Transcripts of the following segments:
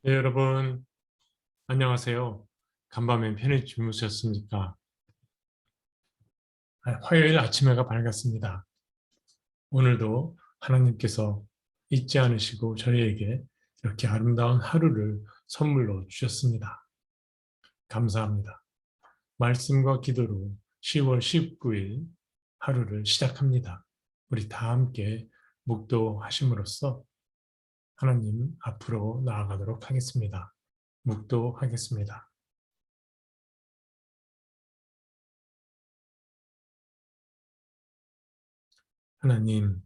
네, 여러분, 안녕하세요. 간밤에 편히 주무셨습니까? 화요일 아침해가 밝았습니다. 오늘도 하나님께서 잊지 않으시고 저희에게 이렇게 아름다운 하루를 선물로 주셨습니다. 감사합니다. 말씀과 기도로 10월 19일 하루를 시작합니다. 우리 다 함께 묵도하심으로써 하나님 앞으로 나아가도록 하겠습니다. 묵도하겠습니다. 하나님,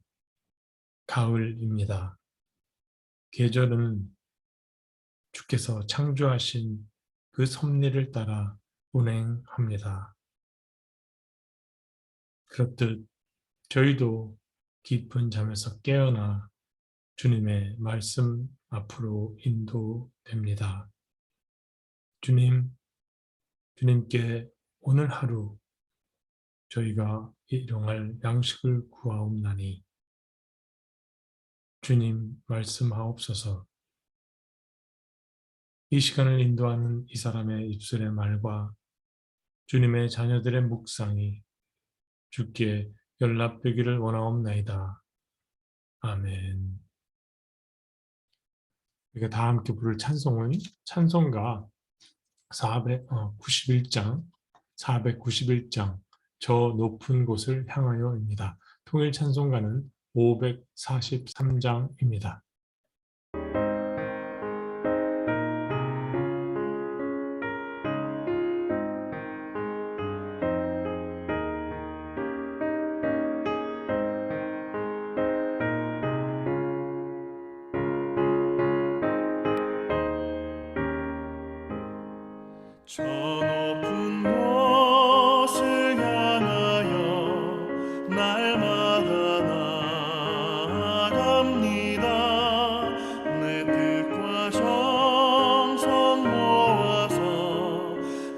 가을입니다. 계절은 주께서 창조하신 그 섭리를 따라 운행합니다. 그렇듯 저희도 깊은 잠에서 깨어나 주님의 말씀 앞으로 인도됩니다. 주님께 오늘 하루 저희가 일용할 양식을 구하옵나니 주님 말씀하옵소서. 이 시간을 인도하는 이 사람의 입술의 말과 주님의 자녀들의 묵상이 주께 연락되기를 원하옵나이다. 아멘. 우리가 다 함께 부를 찬송은 찬송가 491장, 491장 저 높은 곳을 향하여입니다. 통일 찬송가는 543장입니다. 저 높은 곳을 향하여 날마다 나아갑니다. 내 뜻과 정성 모아서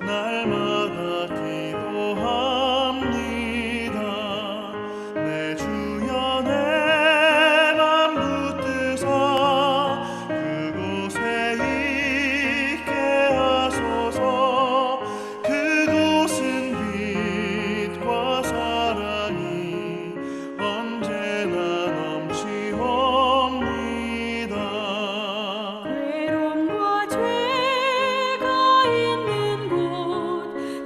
날마다 기도합니다. 내 주여 내 맘 붙드사 그곳에 있게 하소서. 그곳은 빛과 사랑이 언제나 넘치옵니다. 외로움과 죄가 있는 곳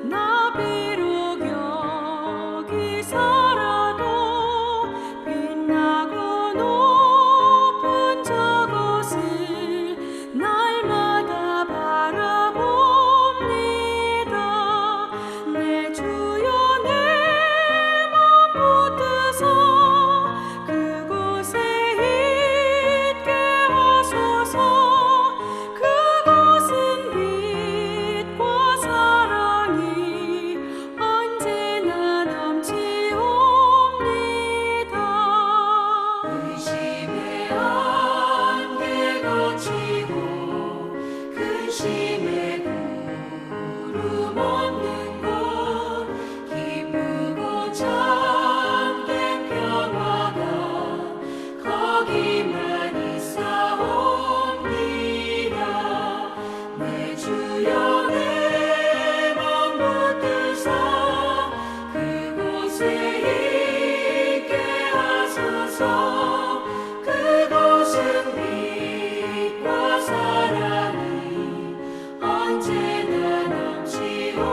나 비록 여기 살아도 빛나고 높은 저곳을 날마다 바라봅니다. 내 주여 내 맘 붙드사 그곳에 있게 하소서. 그곳은 빛과 사랑이 언제나 넘치옵니다. 의심의 안개 거치고 근심의 구름 없는 곳 기쁘고 참된 평화가 거기만 있사옵니다. 내 주여 내 맘 붙드사 그곳에 있게 하소서. 그곳은 빛과 사랑이 언제나 넘치옵니다.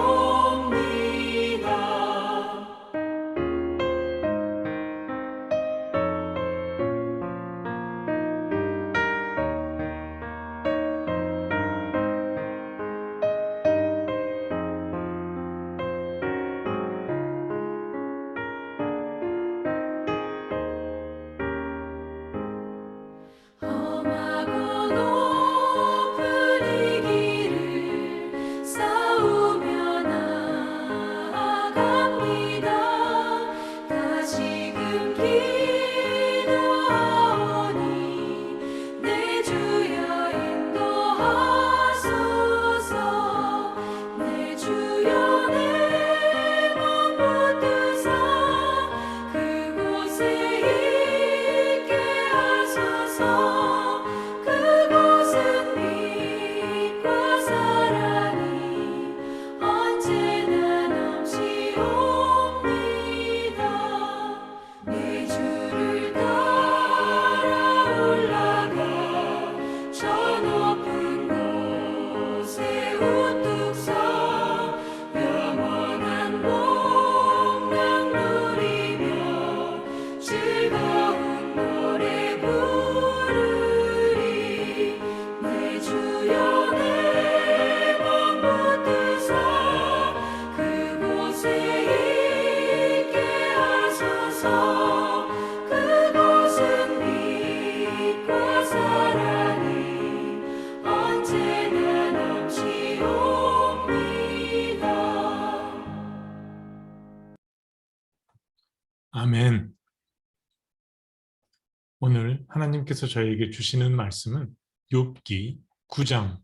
하나님께서 저에게 주시는 말씀은 욥기 9장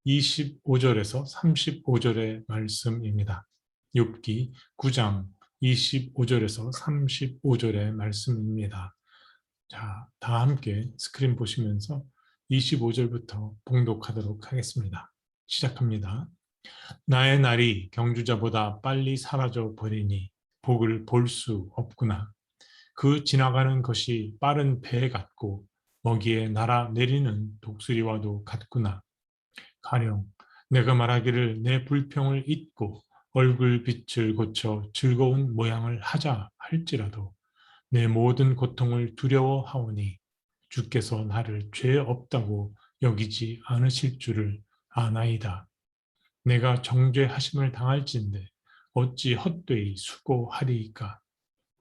25절에서 35절의 말씀입니다. 욥기 9장 25절에서 35절의 말씀입니다. 자, 다 함께 스크린 보시면서 25절부터 봉독하도록 하겠습니다. 시작합니다. 나의 날이 경주자보다 빨리 사라져 버리니 복을 볼 수 없구나. 그 지나가는 것이 빠른 배 같고 먹이에 날아 내리는 독수리와도 같구나. 가령 내가 말하기를 내 불평을 잊고 얼굴 빛을 고쳐 즐거운 모양을 하자 할지라도 내 모든 고통을 두려워하오니 주께서 나를 죄 없다고 여기지 않으실 줄을 아나이다. 내가 정죄하심을 당할진대 어찌 헛되이 수고하리이까.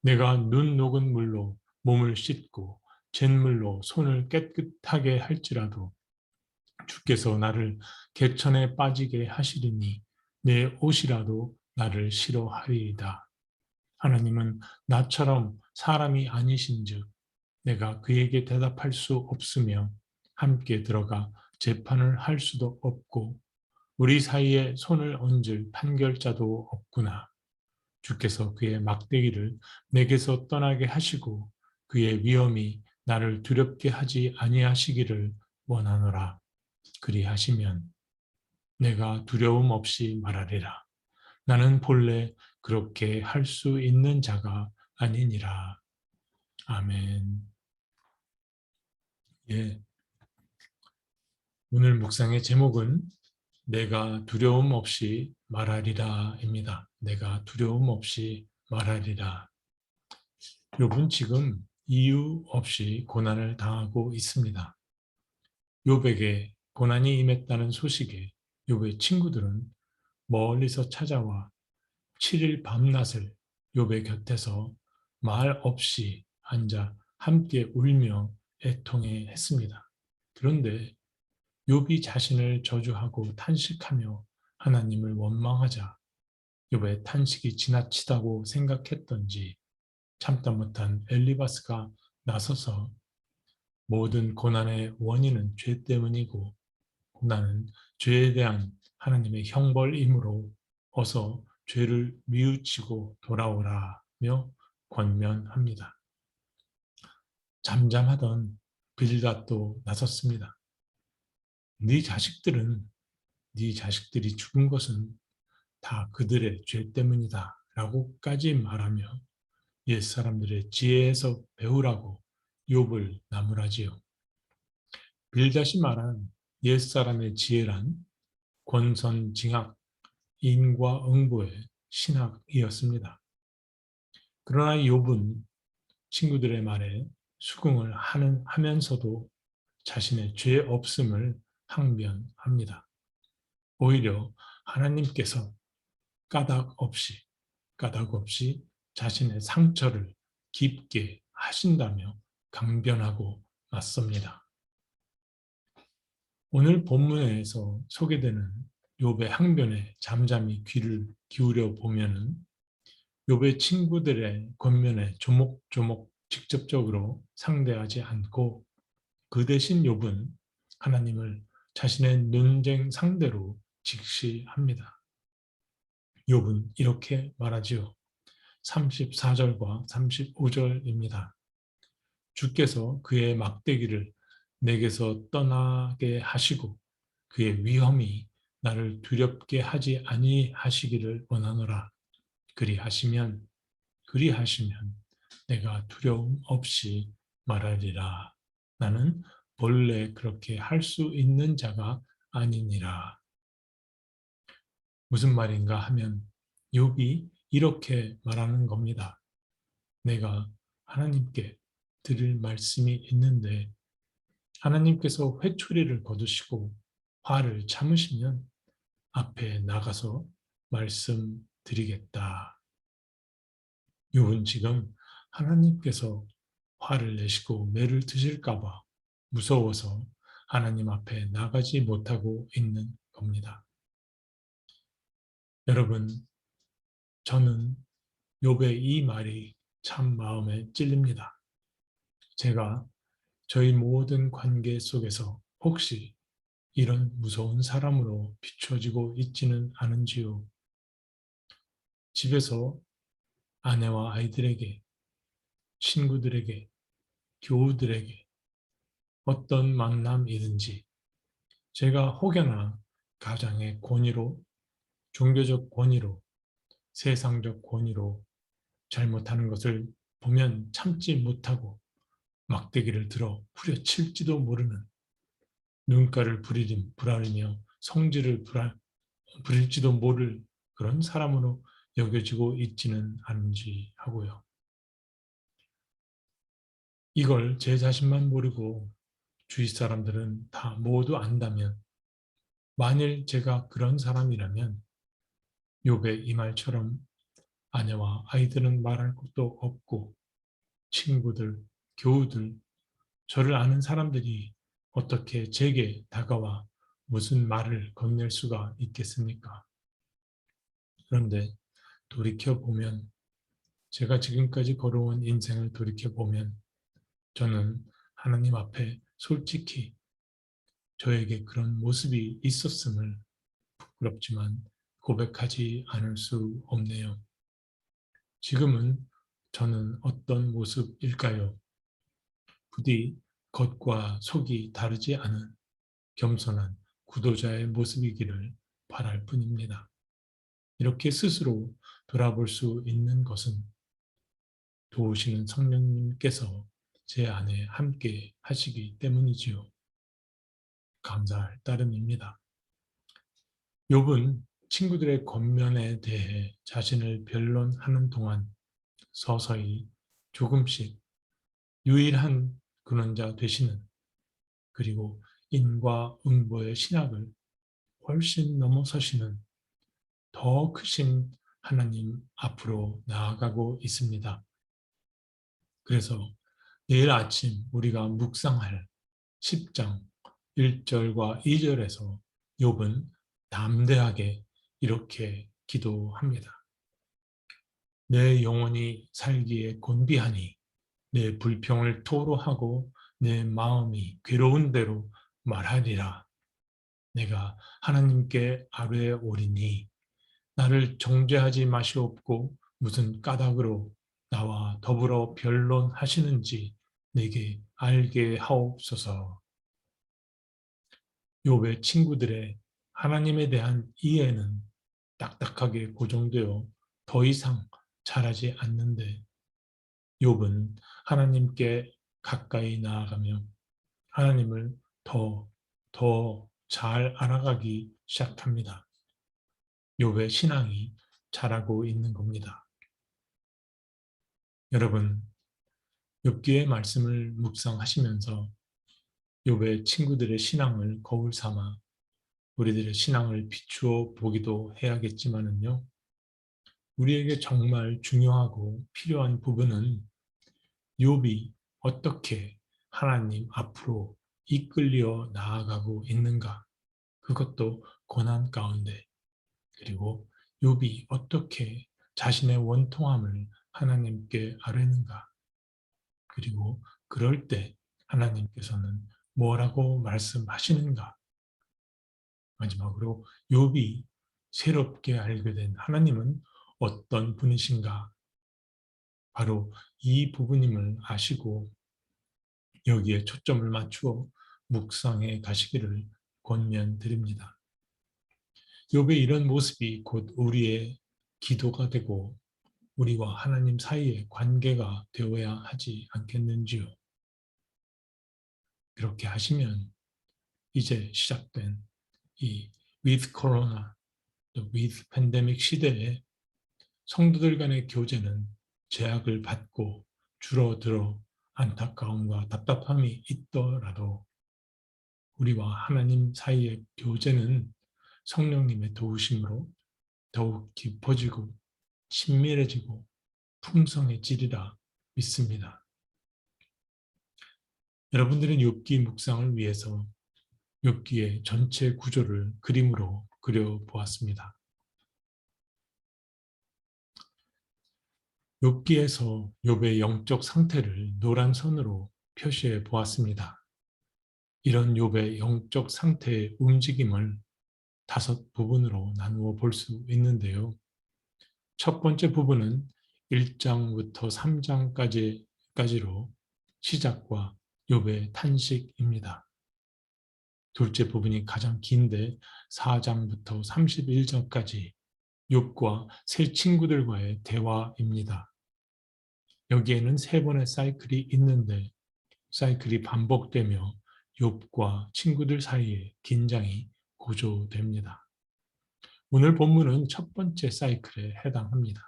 내가 눈 녹은 물로 몸을 씻고 잿물로 손을 깨끗하게 할지라도 주께서 나를 개천에 빠지게 하시리니 내 옷이라도 나를 싫어하리이다. 하나님은 나처럼 사람이 아니신즉 내가 그에게 대답할 수 없으며 함께 들어가 재판을 할 수도 없고 우리 사이에 손을 얹을 판결자도 없구나. 주께서 그의 막대기를 내게서 떠나게 하시고 그의 위엄이 나를 두렵게 하지 아니하시기를 원하노라. 그리하시면 내가 두려움 없이 말하리라. 나는 본래 그렇게 할 수 있는 자가 아니니라. 아멘. 예. 오늘 묵상의 제목은 내가 두려움 없이 말하리라입니다. 내가 두려움 없이 말하리라. 욥은 지금 이유 없이 고난을 당하고 있습니다. 욥에게 고난이 임했다는 소식에 욥의 친구들은 멀리서 찾아와 7일 밤낮을 욥의 곁에서 말 없이 앉아 함께 울며 애통해 했습니다. 그런데 욥이 자신을 저주하고 탄식하며 하나님을 원망하자 욥의 탄식이 지나치다고 생각했던지 참다 못한 엘리바스가 나서서 모든 고난의 원인은 죄 때문이고 고난은 죄에 대한 하나님의 형벌이므로 어서 죄를 뉘우치고 돌아오라며 권면합니다. 잠잠하던 빌닷도 나섰습니다. 네 자식들이 죽은 것은 다 그들의 죄 때문이다 라고까지 말하며 옛사람들의 지혜에서 배우라고 욥을 나무라지요. 빌닷이 말한 옛사람의 지혜란 권선징악, 인과응보의 신학이었습니다. 그러나 욥은 친구들의 말에 수긍을 하면서도 자신의 죄 없음을 항변합니다. 오히려 하나님께서 까닭 없이 자신의 상처를 깊게 하신다며 강변하고 맞섭니다. 오늘 본문에서 소개되는 욥의 항변에 잠잠히 귀를 기울여 보면은 욥의 친구들의 권면에 조목조목 직접적으로 상대하지 않고 그 대신 욥은 하나님을 자신의 논쟁 상대로 직시합니다. 욥은 이렇게 말하지요. 34절과 35절입니다. 주께서 그의 막대기를 내게서 떠나게 하시고 그의 위엄이 나를 두렵게 하지 아니하시기를 원하노라. 그리하시면 내가 두려움 없이 말하리라. 나는 본래 그렇게 할 수 있는 자가 아니니라. 무슨 말인가 하면 욥이 이렇게 말하는 겁니다. 내가 하나님께 드릴 말씀이 있는데 하나님께서 회초리를 거두시고 화를 참으시면 앞에 나가서 말씀드리겠다. 욥은 지금 하나님께서 화를 내시고 매를 드실까 봐 무서워서 하나님 앞에 나가지 못하고 있는 겁니다. 여러분, 저는 욥의 이 말이 참 마음에 찔립니다. 제가 저희 모든 관계 속에서 혹시 이런 무서운 사람으로 비춰지고 있지는 않은지요? 집에서 아내와 아이들에게, 친구들에게, 교우들에게 어떤 만남이든지 제가 혹여나 가장의 권위로, 종교적 권위로, 세상적 권위로 잘못하는 것을 보면 참지 못하고 막대기를 들어 후려칠지도 모르는, 눈가를 부라리며 성질을 부릴지도 모를 그런 사람으로 여겨지고 있지는 않은지 하고요. 이걸 제 자신만 모르고 주위 사람들은 다 모두 안다면, 만일 제가 그런 사람이라면 욥의 이 말처럼 아내와 아이들은 말할 것도 없고 친구들, 교우들, 저를 아는 사람들이 어떻게 제게 다가와 무슨 말을 건넬 수가 있겠습니까? 그런데 돌이켜보면, 제가 지금까지 걸어온 인생을 돌이켜보면 저는 하나님 앞에 솔직히 저에게 그런 모습이 있었음을 부끄럽지만 고백하지 않을 수 없네요. 지금은 저는 어떤 모습일까요? 부디 겉과 속이 다르지 않은 겸손한 구도자의 모습이기를 바랄 뿐입니다. 이렇게 스스로 돌아볼 수 있는 것은 도우시는 성령님께서 제 안에 함께 하시기 때문이지요. 감사할 따름입니다. 욥은 친구들의 권면에 대해 자신을 변론하는 동안 서서히 조금씩 유일한 근원자 되시는, 그리고 인과응보의 신학을 훨씬 넘어서시는 더 크신 하나님 앞으로 나아가고 있습니다. 그래서 내일 아침 우리가 묵상할 10장 1절과 2절에서 욥은 담대하게 이렇게 기도합니다. 내 영혼이 살기에 곤비하니 내 불평을 토로하고 내 마음이 괴로운 대로 말하리라. 내가 하나님께 아뢰오리니 나를 정죄하지 마시옵고 무슨 까닭으로 나와 더불어 변론하시는지 내게 알게 하옵소서. 욥의 친구들의 하나님에 대한 이해는 딱딱하게 고정되어 더 이상 자라지 않는데, 욥은 하나님께 가까이 나아가며 하나님을 더 잘 알아가기 시작합니다. 욥의 신앙이 자라고 있는 겁니다. 여러분, 욥기의 말씀을 묵상하시면서 욥의 친구들의 신앙을 거울 삼아 우리들의 신앙을 비추어 보기도 해야겠지만은요, 우리에게 정말 중요하고 필요한 부분은 욥이 어떻게 하나님 앞으로 이끌려 나아가고 있는가, 그것도 고난 가운데, 그리고 욥이 어떻게 자신의 원통함을 하나님께 아뢰는가, 그리고 그럴 때 하나님께서는 뭐라고 말씀하시는가, 마지막으로 욥이 새롭게 알게 된 하나님은 어떤 분이신가, 바로 이 부분임을 아시고 여기에 초점을 맞추어 묵상해 가시기를 권면드립니다. 욥의 이런 모습이 곧 우리의 기도가 되고 우리와 하나님 사이의 관계가 되어야 하지 않겠는지요. 그렇게 하시면 이제 시작된 이 with corona, with pandemic 시대에 성도들 간의 교제는 제약을 받고 줄어들어 안타까움과 답답함이 있더라도 우리와 하나님 사이의 교제는 성령님의 도우심으로 더욱 깊어지고 친밀해지고 풍성해지리라 믿습니다. 여러분들은 욥기 묵상을 위해서 욥기의 전체 구조를 그림으로 그려보았습니다. 욥기에서 욥의 영적 상태를 노란 선으로 표시해 보았습니다. 이런 욥의 영적 상태의 움직임을 5부분으로 나누어 볼 수 있는데요. 첫 번째 부분은 1장부터 3장까지로 시작과 욥의 탄식입니다. 둘째 부분이 가장 긴데 4장부터 31장까지 욥과 새 친구들과의 대화입니다. 여기에는 3번의 사이클이 있는데 사이클이 반복되며 욥과 친구들 사이에 긴장이 고조됩니다. 오늘 본문은 첫 번째 사이클에 해당합니다.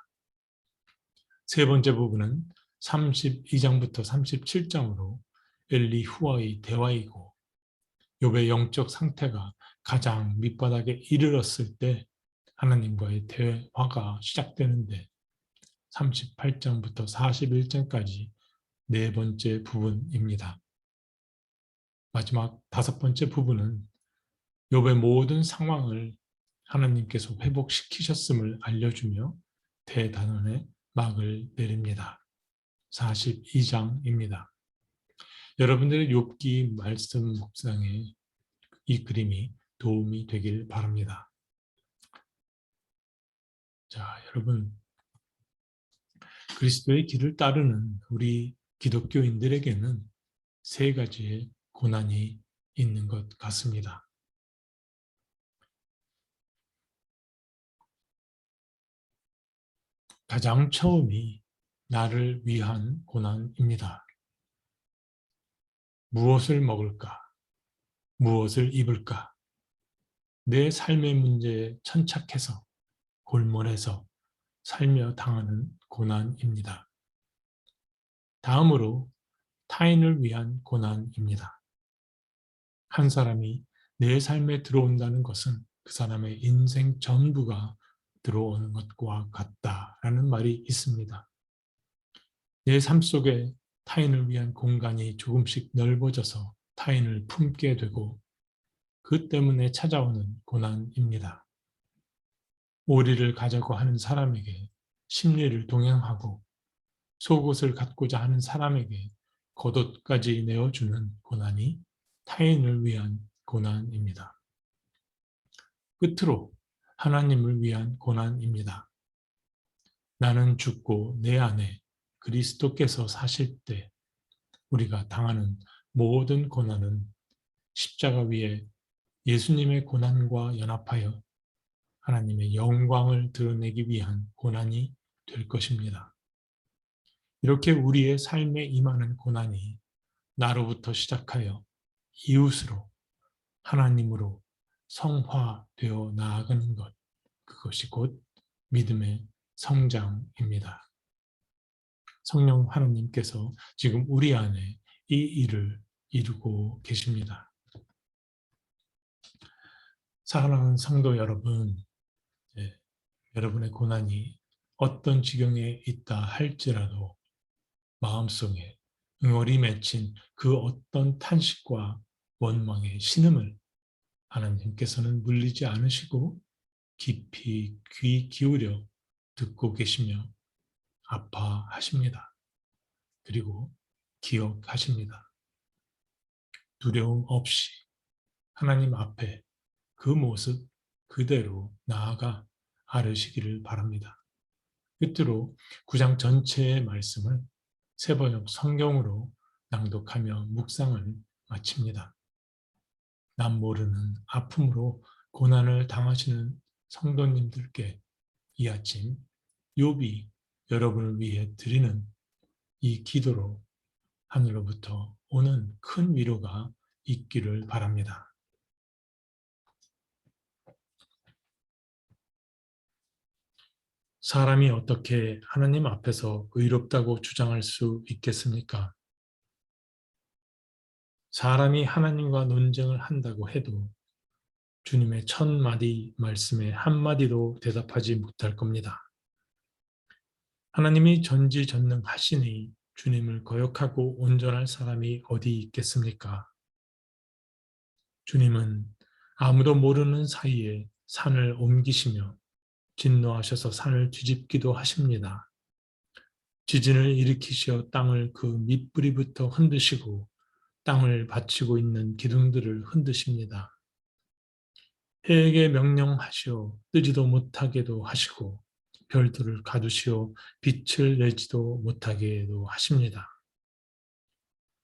세 번째 부분은 32장부터 37장으로 엘리후와의 대화이고 욥의 영적 상태가 가장 밑바닥에 이르렀을 때 하나님과의 대화가 시작되는데 38장부터 41장까지 네 번째 부분입니다. 마지막 5번째 부분은 욥의 모든 상황을 하나님께서 회복시키셨음을 알려주며 대단원의 막을 내립니다. 42장입니다. 여러분들의 욥기 말씀 묵상에 이 그림이 도움이 되길 바랍니다. 자, 여러분, 그리스도의 길을 따르는 우리 기독교인들에게는 3가지의 고난이 있는 것 같습니다. 가장 처음이 나를 위한 고난입니다. 무엇을 먹을까? 무엇을 입을까? 내 삶의 문제에 천착해서 골몰해서 살며 당하는 고난입니다. 다음으로 타인을 위한 고난입니다. 한 사람이 내 삶에 들어온다는 것은 그 사람의 인생 전부가 들어오는 것과 같다라는 말이 있습니다. 내 삶 속에 타인을 위한 공간이 조금씩 넓어져서 타인을 품게 되고 그 때문에 찾아오는 고난입니다. 오리를 가자고 하는 사람에게 심리를 동행하고 속옷을 갖고자 하는 사람에게 겉옷까지 내어주는 고난이 타인을 위한 고난입니다. 끝으로 하나님을 위한 고난입니다. 나는 죽고 내 안에 그리스도께서 사실 때 우리가 당하는 모든 고난은 십자가 위에 예수님의 고난과 연합하여 하나님의 영광을 드러내기 위한 고난이 될 것입니다. 이렇게 우리의 삶에 임하는 고난이 나로부터 시작하여 이웃으로 하나님으로 성화되어 나아가는 것, 그것이 곧 믿음의 성장입니다. 성령 하나님께서 지금 우리 안에 이 일을 이루고 계십니다. 사랑하는 성도 여러분, 여러분의 고난이 어떤 지경에 있다 할지라도 마음속에 응어리 맺힌 그 어떤 탄식과 원망의 신음을 하나님께서는 물리지 않으시고 깊이 귀 기울여 듣고 계시며 아파하십니다. 그리고 기억하십니다. 두려움 없이 하나님 앞에 그 모습 그대로 나아가 아뢰시기를 바랍니다. 끝으로 9장 전체의 말씀을 새번역 성경으로 낭독하며 묵상을 마칩니다. 남 모르는 아픔으로 고난을 당하시는 성도님들께 이 아침 욥이 여러분을 위해 드리는 이 기도로 하늘로부터 오는 큰 위로가 있기를 바랍니다. 사람이 어떻게 하나님 앞에서 의롭다고 주장할 수 있겠습니까? 사람이 하나님과 논쟁을 한다고 해도 주님의 1000마디 말씀에 한마디도 대답하지 못할 겁니다. 하나님이 전지전능하시니 주님을 거역하고 온전할 사람이 어디 있겠습니까? 주님은 아무도 모르는 사이에 산을 옮기시며 진노하셔서 산을 뒤집기도 하십니다. 지진을 일으키시어 땅을 그 밑뿌리부터 흔드시고 땅을 받치고 있는 기둥들을 흔드십니다. 해에게 명령하시어 뜨지도 못하게도 하시고 별들을 가두시어 빛을 내지도 못하게도 하십니다.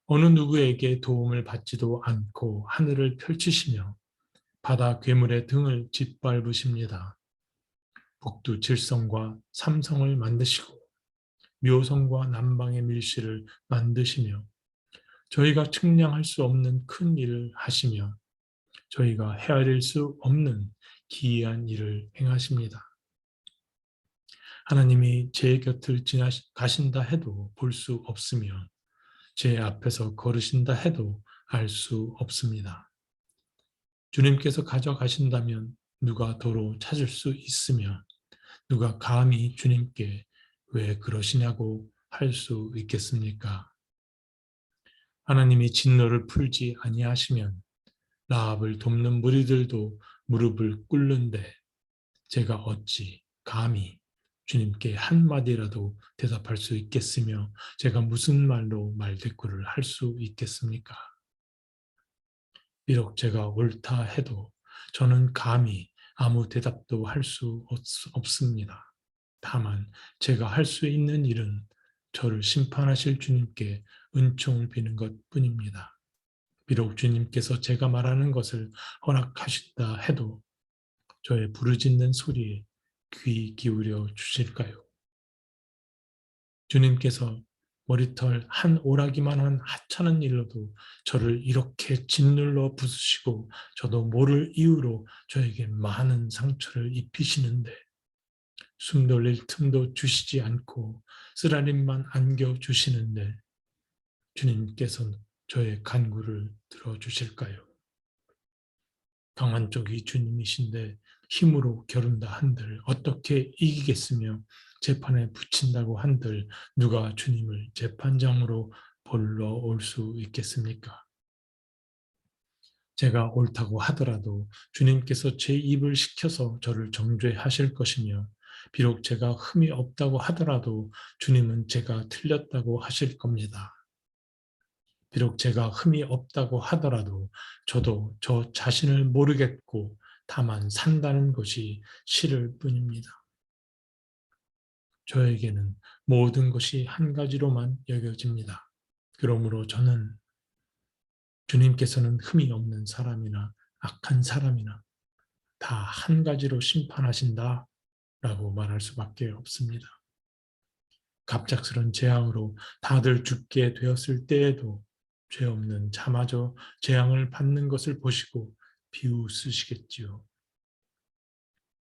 어느 누구에게 도움을 받지도 않고 하늘을 펼치시며 바다 괴물의 등을 짓밟으십니다. 북두 칠성과 삼성을 만드시고 묘성과 남방의 밀실을 만드시며 저희가 측량할 수 없는 큰 일을 하시며 저희가 헤아릴 수 없는 기이한 일을 행하십니다. 하나님이 제 곁을 가신다 해도 볼 수 없으며 제 앞에서 걸으신다 해도 알 수 없습니다. 주님께서 가져가신다면 누가 도로 찾을 수 있으며 누가 감히 주님께 왜 그러시냐고 할 수 있겠습니까? 하나님이 진노를 풀지 아니하시면 라합을 돕는 무리들도 무릎을 꿇는데 제가 어찌 감히 주님께 한마디라도 대답할 수 있겠으며 제가 무슨 말로 말대꾸를 할 수 있겠습니까? 비록 제가 옳다 해도 저는 감히 아무 대답도 할 수 없습니다. 다만 제가 할 수 있는 일은 저를 심판하실 주님께 은총을 비는 것뿐입니다. 비록 주님께서 제가 말하는 것을 허락하신다 해도 저의 부르짖는 소리에 귀 기울여 주실까요? 주님께서 머리털 한 오라기만한 하찮은 일로도 저를 이렇게 짓눌러 부수시고 저도 모를 이유로 저에게 많은 상처를 입히시는데 숨 돌릴 틈도 주시지 않고 쓰라림만 안겨주시는데 주님께서는 저의 간구를 들어주실까요? 강한 쪽이 주님이신데 힘으로 겨룬다 한들 어떻게 이기겠으며 재판에 붙인다고 한들 누가 주님을 재판장으로 불러올 수 있겠습니까? 제가 옳다고 하더라도 주님께서 제 입을 시켜서 저를 정죄하실 것이며 비록 제가 흠이 없다고 하더라도 주님은 제가 틀렸다고 하실 겁니다. 비록 제가 흠이 없다고 하더라도 저도 저 자신을 모르겠고 다만 산다는 것이 싫을 뿐입니다. 저에게는 모든 것이 한 가지로만 여겨집니다. 그러므로 저는 주님께서는 흠이 없는 사람이나 악한 사람이나 다 한 가지로 심판하신다 라고 말할 수밖에 없습니다. 갑작스런 재앙으로 다들 죽게 되었을 때에도 죄 없는 자마저 재앙을 받는 것을 보시고 비웃으시겠지요.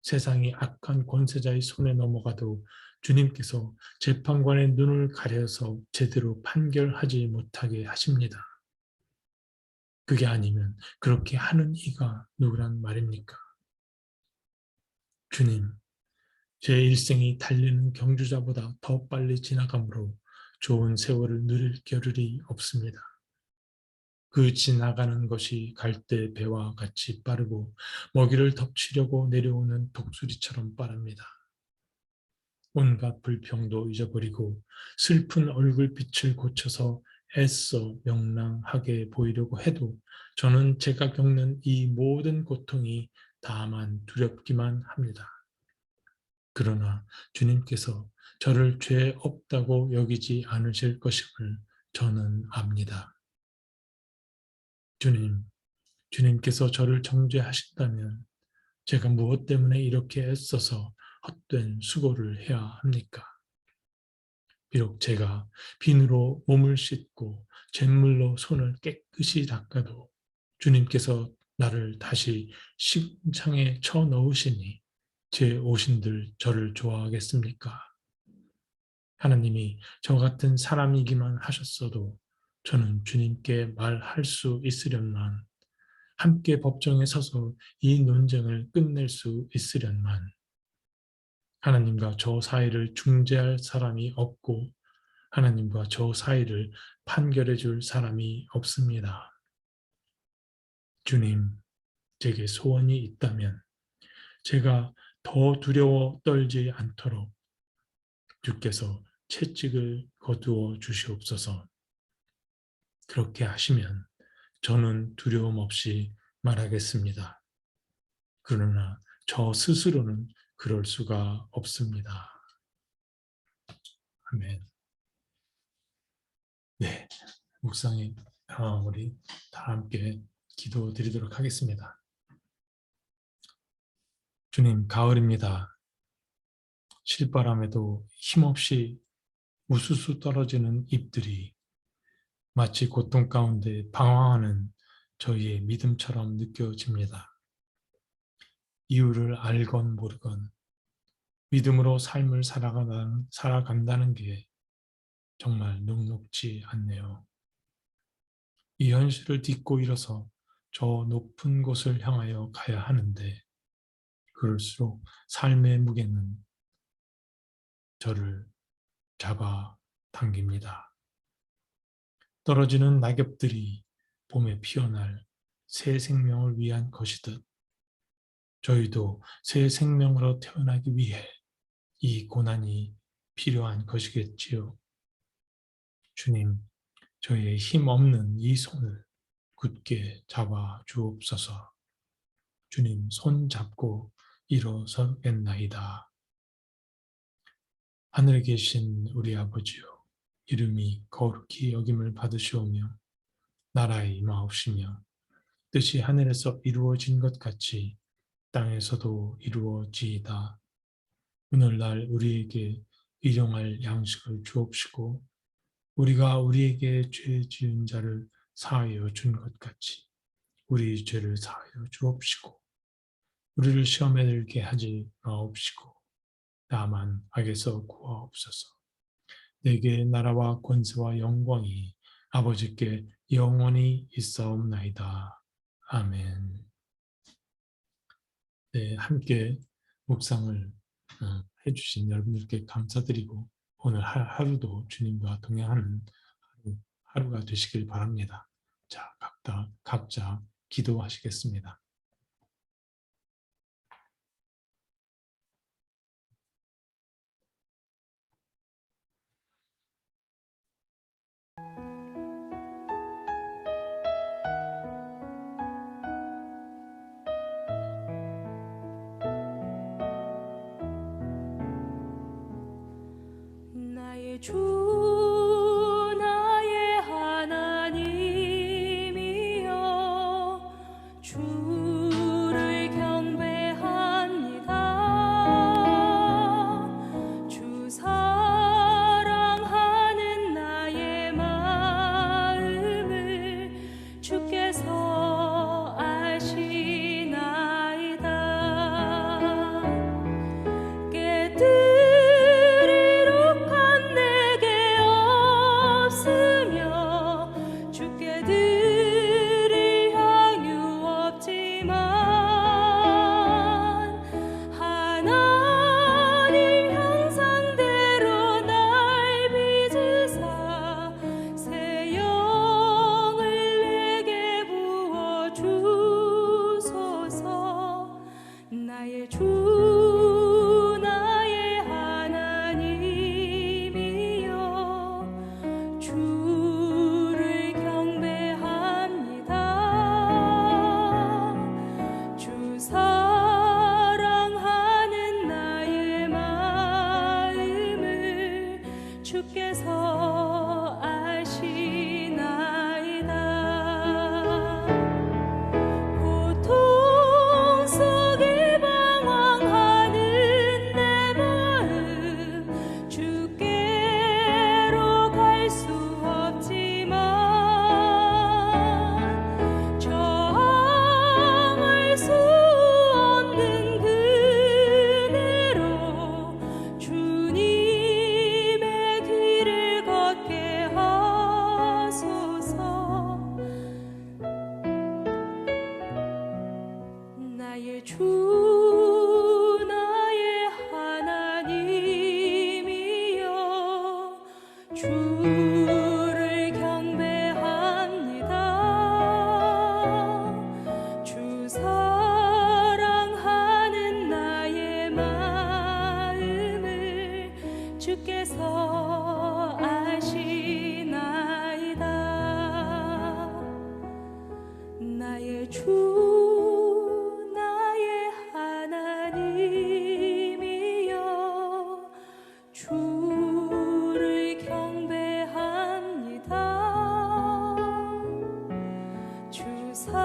세상이 악한 권세자의 손에 넘어가도 주님께서 재판관의 눈을 가려서 제대로 판결하지 못하게 하십니다. 그게 아니면 그렇게 하는 이가 누구란 말입니까? 주님, 제 일생이 달리는 경주자보다 더 빨리 지나가므로 좋은 세월을 누릴 겨를이 없습니다. 그 지나가는 것이 갈대 배와 같이 빠르고 먹이를 덮치려고 내려오는 독수리처럼 빠릅니다. 온갖 불평도 잊어버리고 슬픈 얼굴빛을 고쳐서 애써 명랑하게 보이려고 해도 저는 제가 겪는 이 모든 고통이 다만 두렵기만 합니다. 그러나 주님께서 저를 죄 없다고 여기지 않으실 것임을 저는 압니다. 주님, 주님께서 저를 정죄하신다면 제가 무엇 때문에 이렇게 애써서 헛된 수고를 해야 합니까? 비록 제가 비누로 몸을 씻고 잿물로 손을 깨끗이 닦아도 주님께서 나를 다시 식창에 쳐 넣으시니 제 오신들 저를 좋아하겠습니까? 하나님이 저 같은 사람이기만 하셨어도 저는 주님께 말할 수 있으련만 함께 법정에 서서 이 논쟁을 끝낼 수 있으련만 하나님과 저 사이를 중재할 사람이 없고 하나님과 저 사이를 판결해 줄 사람이 없습니다. 주님, 제게 소원이 있다면 제가 더 두려워 떨지 않도록 주께서 채찍을 거두어 주시옵소서. 그렇게 하시면 저는 두려움 없이 말하겠습니다. 그러나 저 스스로는 그럴 수가 없습니다. 아멘. 네, 묵상에 우리 다 함께 기도드리도록 하겠습니다. 주님, 가을입니다. 실바람에도 힘없이 우수수 떨어지는 잎들이 마치 고통 가운데 방황하는 저희의 믿음처럼 느껴집니다. 이유를 알건 모르건 믿음으로 삶을 살아간다는 게 정말 녹록지 않네요. 이 현실을 딛고 일어서 저 높은 곳을 향하여 가야 하는데 그럴수록 삶의 무게는 저를 잡아 당깁니다. 떨어지는 낙엽들이 봄에 피어날 새 생명을 위한 것이듯 저희도 새 생명으로 태어나기 위해 이 고난이 필요한 것이겠지요. 주님, 저희의 힘없는 이 손을 굳게 잡아 주옵소서. 주님 손 잡고 일어서겠나이다. 하늘에 계신 우리 아버지요, 이름이 거룩히 여김을 받으시오며 나라의 임하옵시며 뜻이 하늘에서 이루어진 것 같이 땅에서도 이루어지이다. 오늘날 우리에게 일용할 양식을 주옵시고 우리가 우리에게 죄 지은 자를 사하여 준 것 같이 우리 죄를 사하여 주옵시고 우리를 시험에 들게 하지 마옵시고 다만 악에서 구하옵소서. 내게 나라와 권세와 영광이 아버지께 영원히 있사옵나이다. 아멘. 네, 함께 묵상을 해주신 여러분들께 감사드리고 오늘 하루도 주님과 동행하는 하루가 되시길 바랍니다. 자, 각자 기도하시겠습니다. 나의 주 나의 하나님이여 주를 경배합니다. 주 사랑하는 나의 마음을 주께서 아시나이다. 깨뜨리러 간 내게 나의 주 나의 하나님이여 주를 경배합니다. 주 사랑하는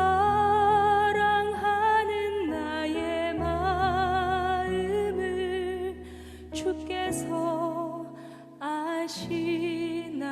나의 마음을 주께서 아시나이다.